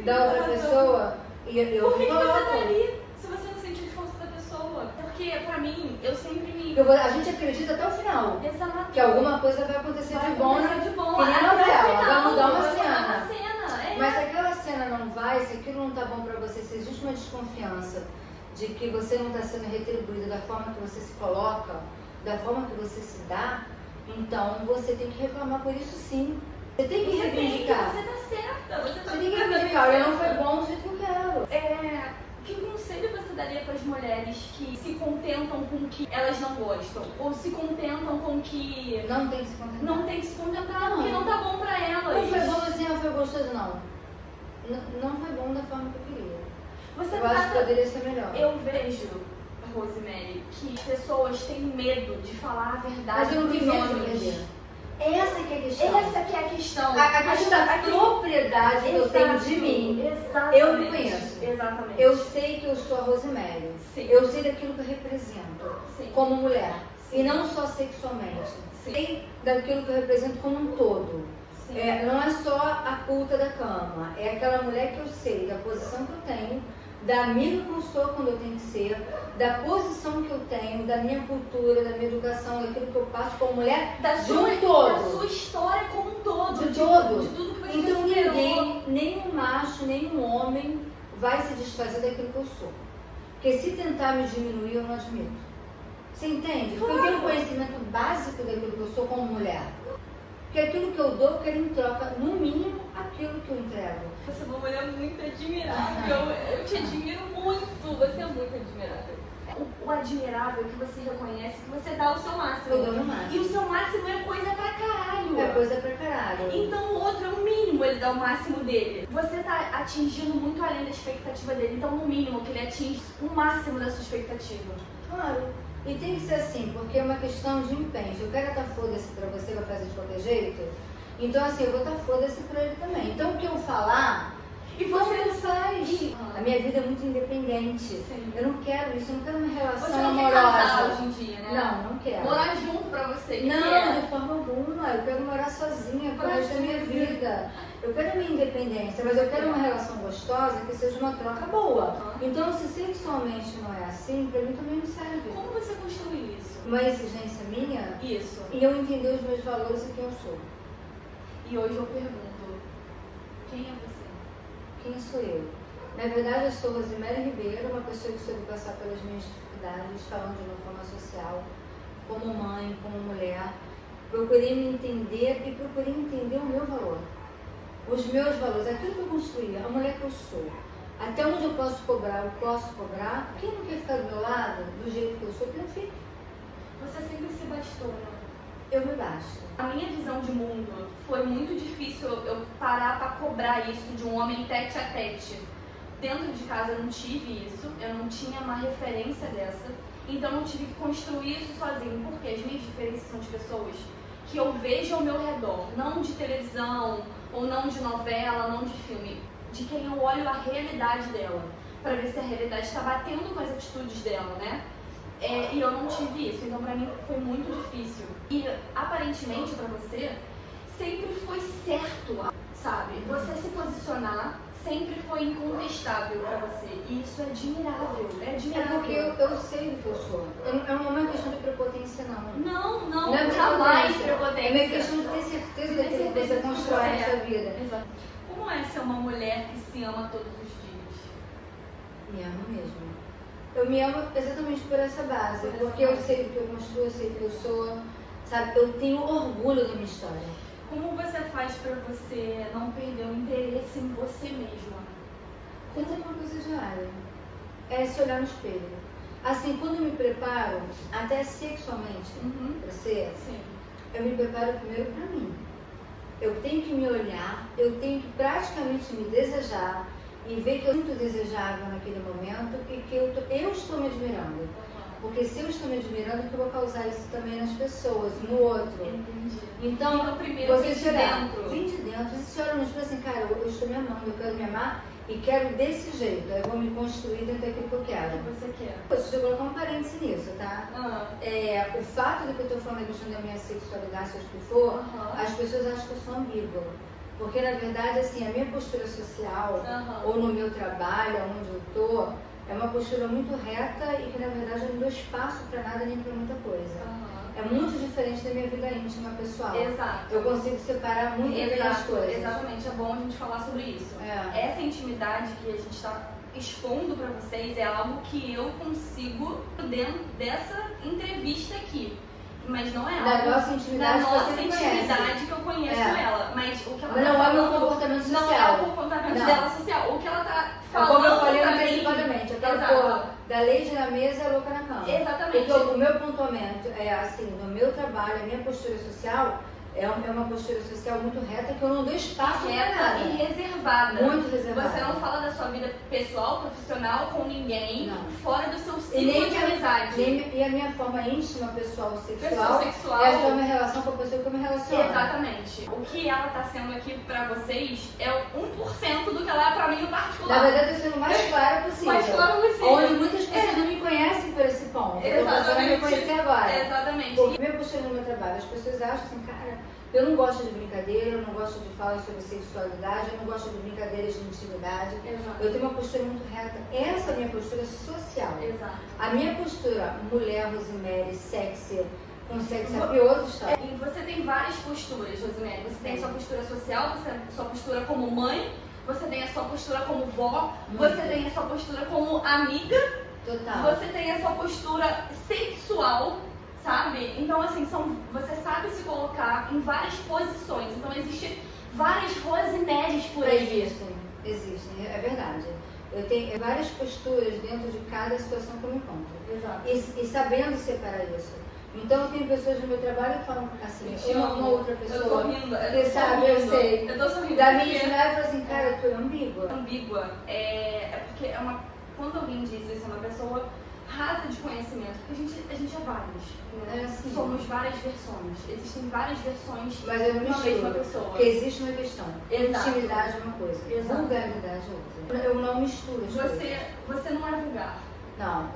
da outra pessoa, e eu por que coloco. Você tá ali se você não sente o esforço da pessoa? Porque, pra mim, eu sempre me... A gente acredita até o final. Exato. Que alguma coisa vai acontecer de bom. Que nem a novela, vai mudar uma cena. É. Mas se aquela cena não vai, se aquilo não tá bom pra você, se existe uma desconfiança de que você não está sendo retribuída da forma que você se coloca, da forma que você se dá, então você tem que reclamar por isso sim. Você tem que reivindicar. Você está certa. Você tem que reivindicar. Olha, não foi bom do jeito que eu quero. Que conselho você daria para as mulheres que se contentam com o que elas não gostam? Ou se contentam com o que... Não tem que se contentar. Não tem que se contentar porque não tá bom para elas. Não foi bom assim, não foi gostoso, não. Não foi bom da forma que eu queria. Eu acho que poderia ser melhor. Eu vejo, Rosemary, que pessoas têm medo de falar a verdade. Mas eu não tenho medo de perder. Essa que é a questão. Essa que é a questão. A questão da propriedade que eu tenho de mim. Exatamente. Eu me conheço. Exatamente. Eu sei que eu sou a Rosemary. Sim. Eu sei daquilo que eu represento. Sim. Como mulher. Sim. E não só sexualmente. Sim. Sei daquilo que eu represento como um todo. Não é só a culta da cama. É aquela mulher que eu sei da posição que eu tenho, da amiga que eu sou quando eu tenho que ser, da posição que eu tenho, da minha cultura, da minha educação, daquilo que eu passo como mulher, da sua história como um todo. De todo. De tudo que você então ninguém, nem um macho, nem um homem vai se desfazer daquilo que eu sou. Porque se tentar me diminuir, eu não admito. Você entende? Porque eu tenho um conhecimento básico daquilo que eu sou como mulher. Porque aquilo que eu dou, eu quero em troca, no mínimo, aquilo que eu entrego. Você é uma mulher muito admirável. Eu te admiro muito. Você é muito admirável. O admirável é que você reconhece que você dá o seu máximo. Eu dou o máximo. E o seu máximo é coisa pra caralho. É coisa pra caralho. Então o outro é o mínimo, ele dá o máximo dele. Você tá atingindo muito além da expectativa dele. Então no mínimo que ele atinge o máximo da sua expectativa. Claro. E tem que ser assim, porque é uma questão de empenho. Se o cara tá foda-se pra você, vai fazer de qualquer jeito, então assim, eu vou estar foda-se pra ele também. Então o que eu falar, e você não faz. A minha vida é muito independente. Sim. Eu não quero isso, eu não quero uma relação você não amorosa. Quer casar hoje em dia, né? Não quero. Morar junto pra você. Não, de forma alguma. Eu quero morar sozinha pro resto da minha vida. Eu quero a minha independência, mas eu quero uma relação gostosa que seja uma troca boa. Então, se sexualmente não é assim, pra mim também não serve. Como você construiu isso? Uma exigência minha? Isso. E eu entender os meus valores e quem eu sou. E hoje eu pergunto, quem é você? Quem sou eu? Na verdade, eu sou Rosemary Ribeiro, uma pessoa que soube passar pelas minhas dificuldades, falando de uma forma social, como mãe, como mulher. Procurei me entender e procurei entender o meu valor. Os meus valores, aquilo que eu construí, a mulher que eu sou. Até onde eu posso cobrar, eu posso cobrar. Quem não quer ficar do meu lado, do jeito que eu sou, que não fique. Você sempre se bastou, né? Eu me basto. A minha visão de mundo foi muito difícil eu parar para cobrar isso de um homem tete a tete. Dentro de casa eu não tive isso, eu não tinha uma referência dessa, então eu tive que construir isso sozinho, porque as minhas referências são de pessoas que eu vejo ao meu redor, não de televisão, ou não de novela, não de filme, de quem eu olho a realidade dela, para ver se a realidade está batendo com as atitudes dela, né? E eu não tive isso, então pra mim foi muito difícil. E aparentemente pra você, sempre foi certo, sabe? Você se posicionar sempre foi incontestável pra você. E isso é admirável, é admirável. É porque eu sei do que eu sou. Não é uma questão de prepotência, não. Não é jamais prepotência. É uma questão de ter certeza daquilo que você constrói na sua vida. Exato. Como é ser uma mulher que se ama todos os dias? Me amo mesmo. Eu me amo exatamente por essa base, porque eu sei do que eu construo, eu sei do que eu sou, sabe? Eu tenho orgulho da minha história. Como você faz pra você não perder o interesse em você mesma? Fazer uma coisa diária. É se olhar no espelho. Assim, quando eu me preparo, até sexualmente, pra ser, Sim. eu me preparo primeiro pra mim. Eu tenho que me olhar, eu tenho que praticamente me desejar, e ver que eu sou muito desejável naquele momento e que eu estou me admirando. Porque se eu estou me admirando, eu vou causar isso também nas pessoas, no outro. Entendi. Então, primeiro você se olhar, dentro. vem de dentro, você se olha no espelho assim, cara, eu estou me amando, eu quero me amar e quero desse jeito. Aí eu vou me construir dentro daquilo que eu quero. O que você quer? Deixa eu colocar um parêntese nisso, tá? Ah. O fato de que eu estou falando a questão da minha sexualidade, seja o que for, as pessoas acham que eu sou ambígua. Porque, na verdade, assim, a minha postura social, ou no meu trabalho, onde eu estou, é uma postura muito reta e que, na verdade, eu não dou espaço para nada nem para muita coisa. É muito diferente da minha vida íntima, pessoal. Exato. Eu consigo separar muito bem as coisas. Exatamente, é bom a gente falar sobre isso. Essa intimidade que a gente está expondo para vocês é algo que eu consigo dentro dessa entrevista aqui. Mas não é da nossa intimidade, que eu conheço ela. Mas o que ela não é o meu comportamento social. Não é o comportamento dela social. O que ela tá falando. Como eu falei antecipadamente, aquela porra da leite na mesa é louca na cama. Exatamente. Porque o meu pontuamento é assim, no meu trabalho, a minha postura social é uma postura social muito reta que eu não dou espaço para nada. E reservada. Muito reservada. Você não fala da sua vida pessoal, profissional com ninguém fora do seu ciclo nem de amizade. E a minha forma íntima, pessoal, sexual é a minha relação com a pessoa que eu me relaciono. Exatamente. O que ela está sendo aqui para vocês é 1% do que ela é para mim no particular. Na verdade, eu estou sendo o mais clara possível. Mais claro possível. Onde muitas pessoas não me conhecem por esse ponto. Eu estou começando a me conhecer agora. Exatamente. Porque minha postura no meu trabalho, as pessoas acham assim, cara, eu não gosto de brincadeira, eu não gosto de falar sobre sexualidade, eu não gosto de brincadeiras de intimidade. Exato. Eu tenho uma postura muito reta. Essa é a minha postura social. Exato. A minha postura, mulher, Rosemary, sexy, com sex appeal, outra história. E você tem várias posturas, Rosemary. Você tem a sua postura social, você tem a sua postura como mãe, você tem a sua postura como vó, você tem a sua postura como amiga, você tem a sua postura sexual, sabe? Então, assim, você sabe se colocar em várias posições. Então, existem várias Rosemarys por aí. Existem, é verdade. Eu tenho várias posturas dentro de cada situação que eu me encontro. Exato. E sabendo separar isso. Então, eu tenho pessoas no meu trabalho que falam assim, uma outra pessoa. Eu tô rindo, que sabe, eu sei. Eu tô sorrindo. Da minha intimidade, fala assim, cara, tu é ambígua. Ambígua é porque quando alguém diz isso, é uma pessoa rasa de conhecimento, porque a gente é vários, né? Assim. Somos várias versões, existem várias versões mas eu de uma mesma pessoa. Porque existe uma questão. Exato. Intimidade é uma coisa, vulgaridade é outra. Eu não misturo as coisas. Você não é vulgar.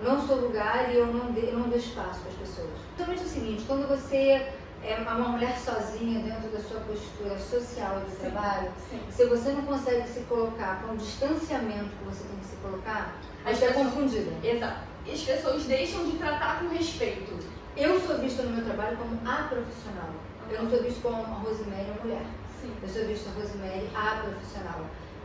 Não sou vulgar e eu não dou espaço para as pessoas. Principalmente o seguinte, quando você é uma mulher sozinha dentro da sua postura social e de trabalho, se você não consegue se colocar com o distanciamento que você tem que se colocar, você é confundida. Exato. E as pessoas deixam de tratar com respeito. Eu sou vista no meu trabalho como a profissional. Eu não sou vista como a Rosemary, a mulher. Sim. Eu sou vista a Rosemary, a profissional.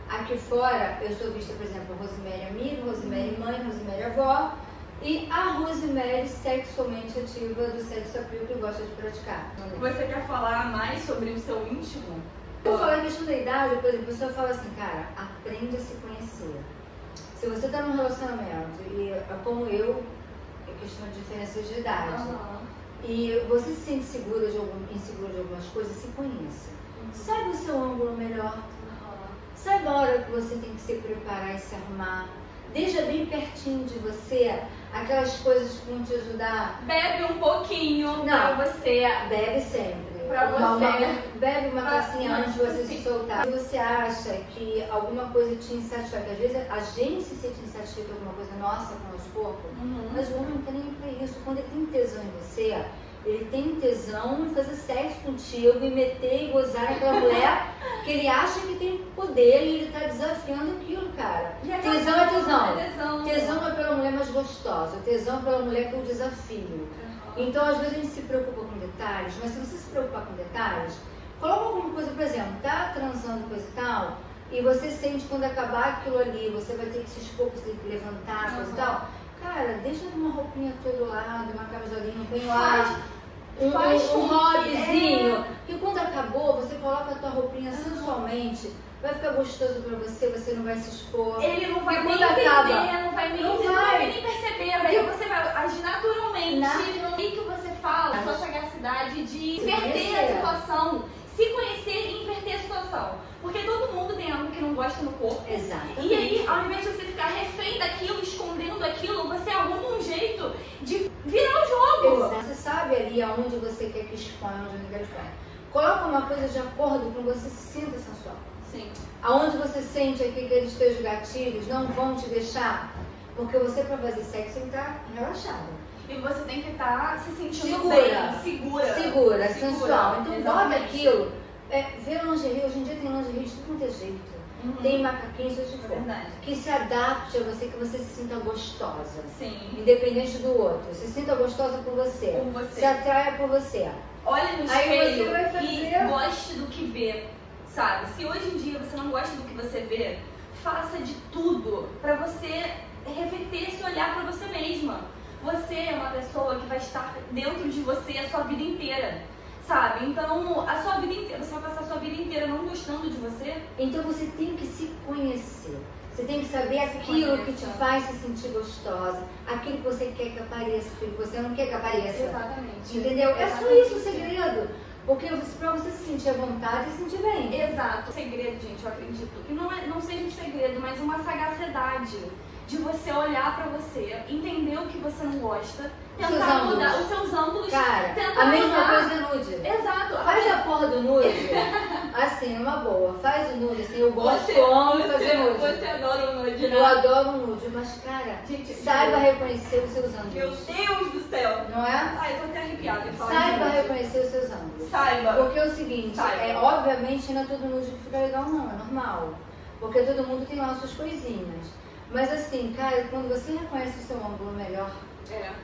Aqui fora, eu sou vista, por exemplo, Rosemary amiga, Rosemary mãe, Rosemary avó, e a Rosemary sexualmente ativa do sexo appeal que gosta de praticar. Você quer falar mais sobre o seu íntimo? Eu vou falar a questão da idade, por exemplo, a pessoa fala assim, cara, aprende a se conhecer. Se você está num relacionamento, e como eu, é questão de diferenças de idade, e você se sente insegura de algumas coisas, se conheça. Saiba o seu ângulo melhor. Saiba a hora que você tem que se preparar e se arrumar. Deixa bem pertinho de você aquelas coisas que vão te ajudar. Bebe um pouquinho pra você. Bebe sempre. Pra você. Bebe uma tacinha antes de você se soltar. Se você acha que alguma coisa te insatisfaz, que às vezes a gente se sente insatisfeito com alguma coisa nossa, com o nosso corpo, mas o homem não tem nem pra isso. Quando ele tem tesão em você, ele tem tesão em fazer sexo contigo e meter e gozar naquela mulher que ele acha que tem poder e ele tá desafiando aquilo, cara. Tesão é tesão. Tesão é pela mulher mais gostosa. Tesão é pela mulher que eu desafio. Então, às vezes a gente se preocupa com detalhes, mas se você se preocupar com detalhes, coloca alguma coisa, por exemplo, tá transando coisa e tal, e você sente quando acabar aquilo ali, você vai ter que se expor, você tem que levantar, coisa e tal. Cara, deixa uma roupinha do todo lado, uma camisolinha, um penhoar, um hobbyzinho. Que quando acabou, você coloca a tua roupinha sensualmente, vai ficar gostoso pra você não vai se expor. Ele não vai nem entender, não vai nem perceber, velho. Você vai agir naturalmente. O que você fala, a sua sagacidade de inverter a situação. Se conhecer e inverter a situação. Porque todo mundo tem algo que não gosta no corpo. Exatamente. E aí, ao invés de você ficar refém daquilo, escondendo aquilo, você arruma um jeito de virar o jogo. Exato. Você sabe ali aonde você quer que exponha, onde você quer que exponha. Coloca uma coisa de acordo com você se sinta sensual. Sim. Aonde você sente aqui que aqueles teus gatilhos não vão te deixar. Porque você, pra fazer sexo, tem que estar relaxado. E você tem que estar se sentindo segura, sensual. Então bota Exatamente. aquilo. Vê lingerie, hoje em dia tem lingerie de tudo quanto é jeito. Tem macaquinhos, seja de for. Que se adapte a você, que você se sinta gostosa. Sim. Independente do outro. Se sinta gostosa por você. Se atraia por você. Olha no Aí espelho você vai fazer... e goste do que vê. Sabe? Se hoje em dia você não gosta do que você vê, faça de tudo pra você reverter esse olhar pra você mesma. Você é uma pessoa que vai estar dentro de você a sua vida inteira, sabe? Então, a sua vida inteira, você vai passar a sua vida inteira não gostando de você. Então você tem que se conhecer. Você tem que saber aquilo que te faz se sentir gostosa, aquilo que você quer que apareça, aquilo que você não quer que apareça. Exatamente. Entendeu? É só isso o segredo. Porque pra você se sentir à vontade e se sentir bem. Exato. O segredo, gente, eu acredito que não seja um segredo, mas uma sagacidade de você olhar pra você, entender o que você não gosta, tentar mudar os seus ângulos. Cara, tentar a mesma mudar. coisa é nude. Exato. Faz a porra do nude, assim, uma boa. Faz o nude, assim, eu gosto de fazer nude. Você adora o nude, né? Eu adoro o nude, mas cara, gente, saiba reconhecer os seus ângulos. Meu Deus do céu. Não é? Ai, eu tô até arrepiada. Saiba reconhecer os seus ângulos. Saiba. Porque é o seguinte, obviamente não é todo nude que fica legal não, é normal. Porque todo mundo tem lá suas coisinhas. Mas assim, cara, quando você reconhece o seu ângulo melhor,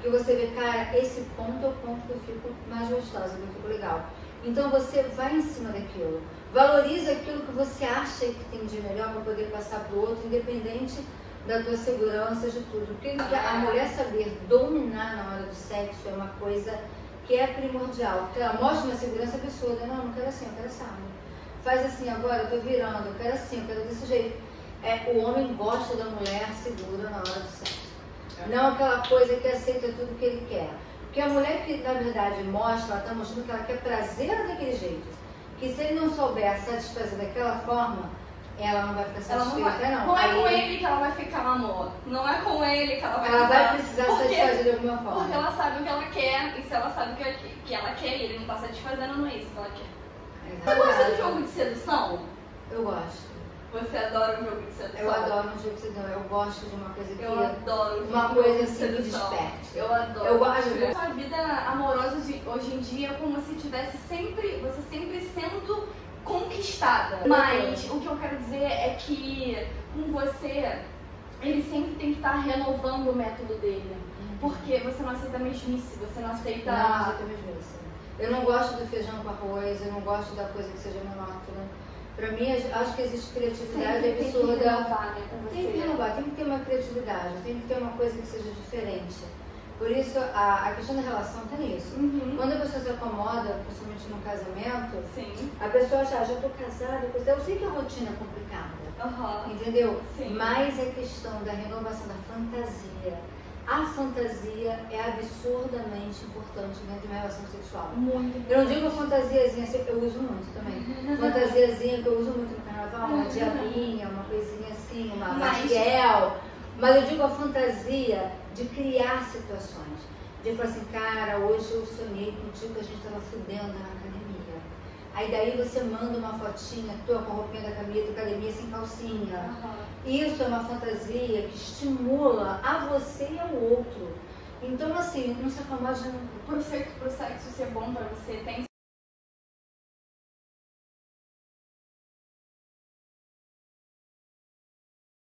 que você vê, cara, esse ponto é o ponto que eu fico mais gostosa, que eu fico legal. Então você vai em cima daquilo. Valoriza aquilo que você acha que tem de melhor para poder passar pro outro, independente da tua segurança, de tudo. Porque a mulher saber dominar na hora do sexo é uma coisa que é primordial. Porque ela mostra uma segurança absurda. Não quero assim, eu quero assim. Faz assim agora, eu tô virando, eu quero assim, eu quero desse jeito. O homem gosta da mulher segura na hora do sexo. Não aquela coisa que aceita tudo que ele quer. Porque a mulher que, na verdade, mostra, ela está mostrando que ela quer prazer daquele jeito. Que se ele não souber satisfazer daquela forma, ela não vai ficar satisfeita, não. Não é com ele que ela vai ficar, amor. Não é com ele que ela vai ficar. Ela vai precisar satisfazer de alguma forma. Porque ela sabe o que ela quer. E se ela sabe o que ela quer e ele não está satisfazendo, não é isso que ela quer. Você gosta do jogo de sedução? Eu gosto. Você adora um jogo de sedução? Eu adoro um jogo de sedução. Eu gosto de uma coisa que... Eu adoro uma coisa assim que desperte. Eu adoro. Eu gosto. Sua vida amorosa hoje em dia é como se tivesse você sempre sendo conquistada. Mas o que eu quero dizer é que com você, ele sempre tem que estar renovando o método dele. Porque você não aceita mesmice, você não aceita... Não aceita mesmice. Eu não gosto do feijão com arroz, eu não gosto da coisa que seja monótona. Pra mim, acho que existe criatividade absurda. Tem que renovar, né, com você. Tem que renovar, tem que ter uma criatividade, tem que ter uma coisa que seja diferente. Por isso, a questão da relação tem isso. Quando a pessoa se acomoda, principalmente no casamento, Sim. a pessoa acha, já tô casada, eu sei que a rotina é complicada, entendeu? Sim. Mas a questão da renovação da fantasia, a fantasia é absurdamente importante dentro de uma relação sexual. Muito. Eu não digo fantasiazinha, eu uso muito também. Fantasiazinha que eu uso muito no carnaval, uma diabinha, uma coisinha assim, uma Miguel. Mas eu digo a fantasia de criar situações. De falar assim, cara, hoje eu sonhei contigo que a gente estava fudendo na academia. Aí daí você manda uma fotinha tua com a roupinha da academia sem calcinha. Isso é uma fantasia que estimula a você e ao outro. Então assim, não se acomode nunca. Pro sexo ser bom pra você, tem